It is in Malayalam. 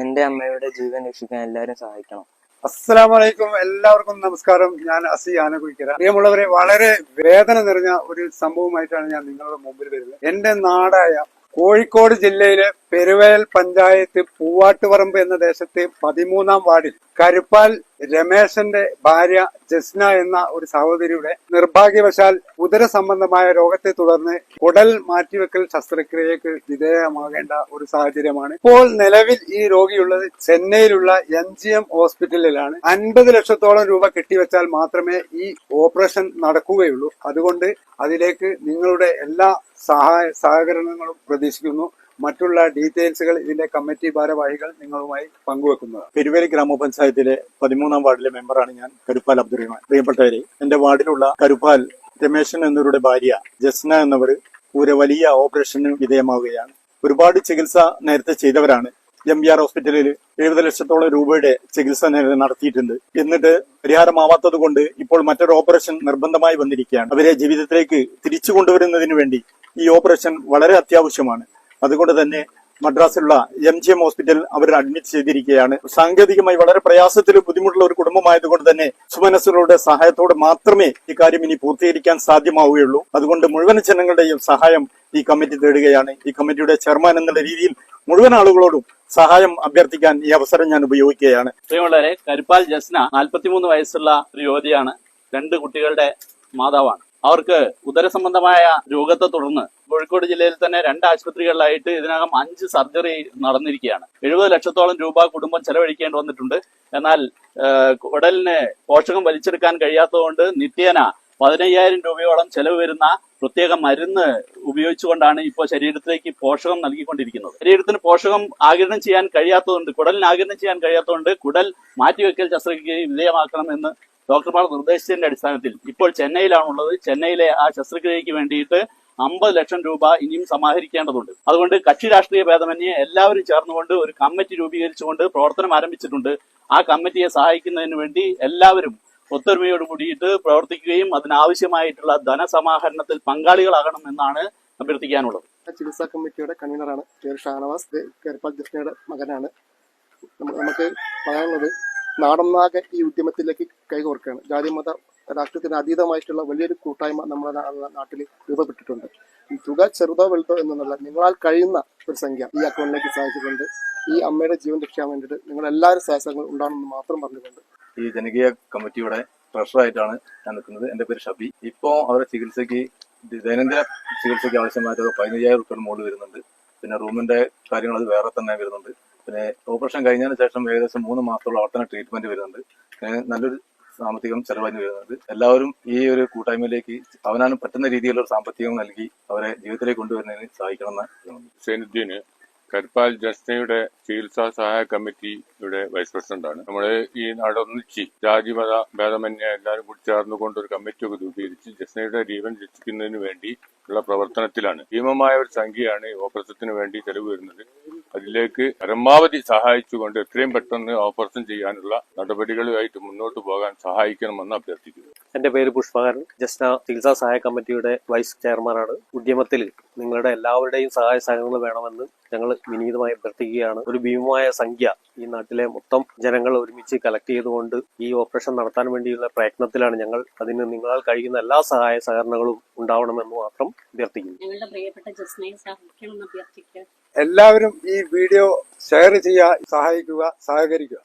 എന്റെ അമ്മയുടെ ജീവൻ രക്ഷിക്കാൻ എല്ലാവരും സഹായിക്കണം. അസ്സലാമലൈക്കും, എല്ലാവർക്കും നമസ്കാരം. ഞാൻ അസി ആനകുഴിക്കര. പ്രിയമുള്ളവരെ, വളരെ വേദന നിറഞ്ഞ ഒരു സംഭവമായിട്ടാണ് ഞാൻ നിങ്ങളുടെ മുമ്പിൽ വരുന്നത്. എന്റെ നാടായ കോഴിക്കോട് ജില്ലയിലെ പെരുവയൽ പഞ്ചായത്ത് പൂവാട്ടുപറമ്പ് എന്ന ദേശത്തെ 13-ാം വാർഡിൽ കരുപ്പാൽ രമേശന്റെ ഭാര്യ ജസ്ന എന്ന ഒരു സഹോദരിയുടെ നിർഭാഗ്യവശാൽ ഉദര സംബന്ധമായ രോഗത്തെ തുടർന്ന് കുടൽ മാറ്റിവെക്കൽ ശസ്ത്രക്രിയക്ക് വിധേയമാകേണ്ട ഒരു സാഹചര്യമാണ്. ഇപ്പോൾ നിലവിൽ ഈ രോഗിയുള്ളത് ചെന്നൈയിലുള്ള MGM ഹോസ്പിറ്റലിലാണ്. 50 ലക്ഷത്തോളം രൂപ കെട്ടിവെച്ചാൽ മാത്രമേ ഈ ഓപ്പറേഷൻ നടക്കുകയുള്ളൂ. അതുകൊണ്ട് അതിലേക്ക് നിങ്ങളുടെ എല്ലാ സഹകരണങ്ങളും പ്രതീക്ഷിക്കുന്നു. മറ്റുള്ള ഡീറ്റെയിൽസുകൾ ഇതിന്റെ കമ്മിറ്റി ഭാരവാഹികൾ നിങ്ങളുമായി പങ്കുവെക്കുന്നത്. പെരുവേലി ഗ്രാമപഞ്ചായത്തിലെ 13-ാം വാർഡിലെ മെമ്പറാണ് ഞാൻ, കരുപ്പാൽ അബ്ദുറഹ്മാൻ. പ്രിയപ്പെട്ടവരെ, എന്റെ വാർഡിലുള്ള കരുപ്പാൽ രമേശൻ എന്നവരുടെ ഭാര്യ ജസ്ന എന്നവർ ഒരു വലിയ ഓപ്പറേഷന് വിധേയമാവുകയാണ്. ഒരുപാട് ചികിത്സ നേരത്തെ ചെയ്തവരാണ്. MBR ഹോസ്പിറ്റലിൽ 70 ലക്ഷത്തോളം രൂപയുടെ ചികിത്സ നടത്തിയിട്ടുണ്ട്. എന്നിട്ട് പരിഹാരമാവാത്തത് കൊണ്ട് ഇപ്പോൾ മറ്റൊരു ഓപ്പറേഷൻ നിർബന്ധമായി വന്നിരിക്കുകയാണ്. അവരെ ജീവിതത്തിലേക്ക് തിരിച്ചു കൊണ്ടുവരുന്നതിന് വേണ്ടി ഈ ഓപ്പറേഷൻ വളരെ അത്യാവശ്യമാണ്. അതുകൊണ്ട് തന്നെ മദ്രാസിലുള്ള MGM ഹോസ്പിറ്റൽ അവർ അഡ്മിറ്റ് ചെയ്തിരിക്കുകയാണ്. സാങ്കേതികമായി വളരെ പ്രയാസത്തിൽ ബുദ്ധിമുട്ടുള്ള ഒരു കുടുംബമായതുകൊണ്ട് തന്നെ സുമനസ്സുകളുടെ സഹായത്തോടെ മാത്രമേ ഈ കാര്യം ഇനി പൂർത്തീകരിക്കാൻ സാധ്യമാവുകയുള്ളൂ. അതുകൊണ്ട് മുഴുവൻ ജനങ്ങളുടെയും സഹായം ഈ കമ്മിറ്റി തേടുകയാണ്. ഈ കമ്മിറ്റിയുടെ ചെയർമാൻ എന്നുള്ള രീതിയിൽ മുഴുവൻ ആളുകളോടും സഹായം അഭ്യർത്ഥിക്കാൻ ഈ അവസരം ഞാൻ ഉപയോഗിക്കുകയാണ്. പ്രിയമുള്ളവരെ, കരുപ്പാൽ ജസ്ന 43 വയസ്സുള്ള ഒരു യുവതിയാണ്. 2 കുട്ടികളുടെ മാതാവാണ്. അവർക്ക് ഉദര സംബന്ധമായ രോഗത്തെ തുടർന്ന് കോഴിക്കോട് ജില്ലയിൽ തന്നെ 2 ആശുപത്രികളിലായിട്ട് ഇതിനകം 5 സർജറി നടന്നിരിക്കുകയാണ്. 70 ലക്ഷത്തോളം രൂപ കുടുംബം ചെലവഴിക്കേണ്ടി വന്നിട്ടുണ്ട്. എന്നാൽ കുടലിന് പോഷകം വലിച്ചെടുക്കാൻ കഴിയാത്തതുകൊണ്ട് നിത്യേന 15,000 രൂപയോളം ചെലവ് വരുന്ന പ്രത്യേക മരുന്ന് ഉപയോഗിച്ചുകൊണ്ടാണ് ഇപ്പോൾ ശരീരത്തിലേക്ക് പോഷകം നൽകിക്കൊണ്ടിരിക്കുന്നത്. ശരീരത്തിന് പോഷകം ആഗിരണം ചെയ്യാൻ കഴിയാത്തതുകൊണ്ട്, കുടലിന് ആഗിരണം ചെയ്യാൻ കഴിയാത്തതുകൊണ്ട് കുടൽ മാറ്റിവെക്കൽ ശസ്ത്രക്രിയയ്ക്ക് വിധേയമാക്കണമെന്ന് ഡോക്ടർമാർ നിർദ്ദേശിച്ചതിന്റെ അടിസ്ഥാനത്തിൽ ഇപ്പോൾ ചെന്നൈയിലാണുള്ളത്. ചെന്നൈയിലെ ആ ശസ്ത്രക്രിയയ്ക്ക് വേണ്ടിയിട്ട് 50 ലക്ഷം രൂപ ഇനിയും സമാഹരിക്കേണ്ടതുണ്ട്. അതുകൊണ്ട് കക്ഷി രാഷ്ട്രീയ ഭേദമന്യേ എല്ലാവരും ചേർന്നുകൊണ്ട് ഒരു കമ്മിറ്റി രൂപീകരിച്ചുകൊണ്ട് പ്രവർത്തനം ആരംഭിച്ചിട്ടുണ്ട്. ആ കമ്മിറ്റിയെ സഹായിക്കുന്നതിന് വേണ്ടി എല്ലാവരും ഒത്തൊരുമയോട് കൂടിയിട്ട് പ്രവർത്തിക്കുകയും അതിനാവശ്യമായിട്ടുള്ള ധനസമാഹരണത്തിൽ പങ്കാളികളാകണം എന്നാണ് അഭ്യർത്ഥിക്കാനുള്ളത്. ചികിത്സാ കമ്മിറ്റിയുടെ കൺവീനറാണ് പേര് ഷാനവാസ്. കരുപ്പാൽ ജസ്നയുടെ മകനാണ്. നമുക്ക് പറയാനുള്ളത്, നാടൊന്നാകെ ഈ ഉദ്യമത്തിലേക്ക് കൈകോർക്കുകയാണ്. ജാതിമത രാഷ്ട്രീയത്തിന് അതീതമായിട്ടുള്ള വലിയൊരു കൂട്ടായ്മ നമ്മുടെ നാട്ടിൽ രൂപപ്പെട്ടിട്ടുണ്ട്. ഈ തുക ചെറുതോ വലുതോ എന്നല്ല, നിങ്ങളാൽ കഴിയുന്ന ഒരു സംഖ്യ ഈ അക്കൗണ്ടിലേക്ക് സഹായിച്ചുകൊണ്ട് ഈ അമ്മയുടെ ജീവൻ രക്ഷിക്കാൻ വേണ്ടിയിട്ട് നിങ്ങൾ എല്ലാവരും സഹായങ്ങൾ ഉണ്ടാകണമെന്ന് മാത്രം പറഞ്ഞുകൊണ്ട് ഈ ജനകീയ കമ്മിറ്റിയുടെ ട്രഷറായിട്ടാണ് ഞാൻ നിൽക്കുന്നത്. എന്റെ പേര് ഷബി. ഇപ്പോ അവരുടെ ചികിത്സയ്ക്ക്, ദൈനംദിന ചികിത്സയ്ക്ക് ആവശ്യമായിട്ട് 15,000 രൂപ മുകളിൽ വരുന്നുണ്ട്. പിന്നെ റൂമിന്റെ കാര്യങ്ങൾ അത് വേറെ തന്നെ വരുന്നുണ്ട്. പിന്നെ ഓപ്പറേഷൻ കഴിഞ്ഞതിന് ശേഷം ഏകദേശം 3 മാസത്തോളം അവിടെ തന്നെ ട്രീറ്റ്മെന്റ് വരുന്നുണ്ട്. നല്ലൊരു സാമ്പത്തികം ചെലവഴിഞ്ഞ് വരുന്നുണ്ട്. എല്ലാവരും ഈ ഒരു കൂട്ടായ്മയിലേക്ക് അവനാനും പറ്റുന്ന രീതിയിലുള്ള ഒരു സാമ്പത്തികം നൽകി അവരെ ജീവിതത്തിലേക്ക് കൊണ്ടുവരുന്നതിന് സഹായിക്കണമെന്ന്. കരുപ്പാൽ ജസ്നയുടെ ചികിത്സാ സഹായ കമ്മിറ്റിയുടെ വൈസ് പ്രസിഡന്റാണ്. നമ്മുടെ ഈ നാടൊന്നിച്ച് ജാതിമത ഭേദമന്യേ എല്ലാവരും കൂടി ചേർന്നുകൊണ്ട് ഒരു കമ്മിറ്റിയൊക്കെ രൂപീകരിച്ച് ജസ്നയുടെ ജീവൻ രക്ഷിക്കുന്നതിന് വേണ്ടി ഉള്ള പ്രവർത്തനത്തിലാണ്. ഭീമമായ ഒരു സംഖ്യയാണ് ഈ ഓപ്പറേഷത്തിന് വേണ്ടി ചെലവ് വരുന്നത്. അതിലേക്ക് പരമാവധി സഹായിച്ചുകൊണ്ട് എത്രയും പെട്ടെന്ന് ഓപ്പറേഷൻ ചെയ്യാനുള്ള നടപടികളുമായിട്ട് മുന്നോട്ട് പോകാൻ സഹായിക്കണമെന്ന് അഭ്യർത്ഥിക്കുന്നു. എന്റെ പേര് പുഷ്പകരൻ. ജസ്ന ചികിത്സാ സഹായ കമ്മിറ്റിയുടെ വൈസ് ചെയർമാനാണ്. ഉദ്യമത്തിൽ നിങ്ങളുടെ എല്ലാവരുടെയും സഹായ സഹകരണങ്ങൾ വേണമെന്ന് ഞങ്ങൾ വിനീതമായി അഭ്യർത്ഥിക്കുകയാണ്. ഒരു ഭീമമായ സംഖ്യ ഈ നാട്ടിലെ മൊത്തം ജനങ്ങൾ ഒരുമിച്ച് കളക്ട് ചെയ്തുകൊണ്ട് ഈ ഓപ്പറേഷൻ നടത്താൻ വേണ്ടിയുള്ള പ്രയത്നത്തിലാണ് ഞങ്ങൾ. അതിന് നിങ്ങളാൽ കഴിയുന്ന എല്ലാ സഹായ സഹകരണങ്ങളും ഉണ്ടാവണമെന്ന് മാത്രം അഭ്യർത്ഥിക്കുന്നു. ഞങ്ങളുടെ പ്രിയപ്പെട്ട ജസ്നയെ സഹായിക്കണമെന്ന് അഭ്യർത്ഥിക്കുക. എല്ലാവരും ഈ വീഡിയോ ഷെയർ ചെയ്യുക, സഹായിക്കുക, സഹകരിക്കുക.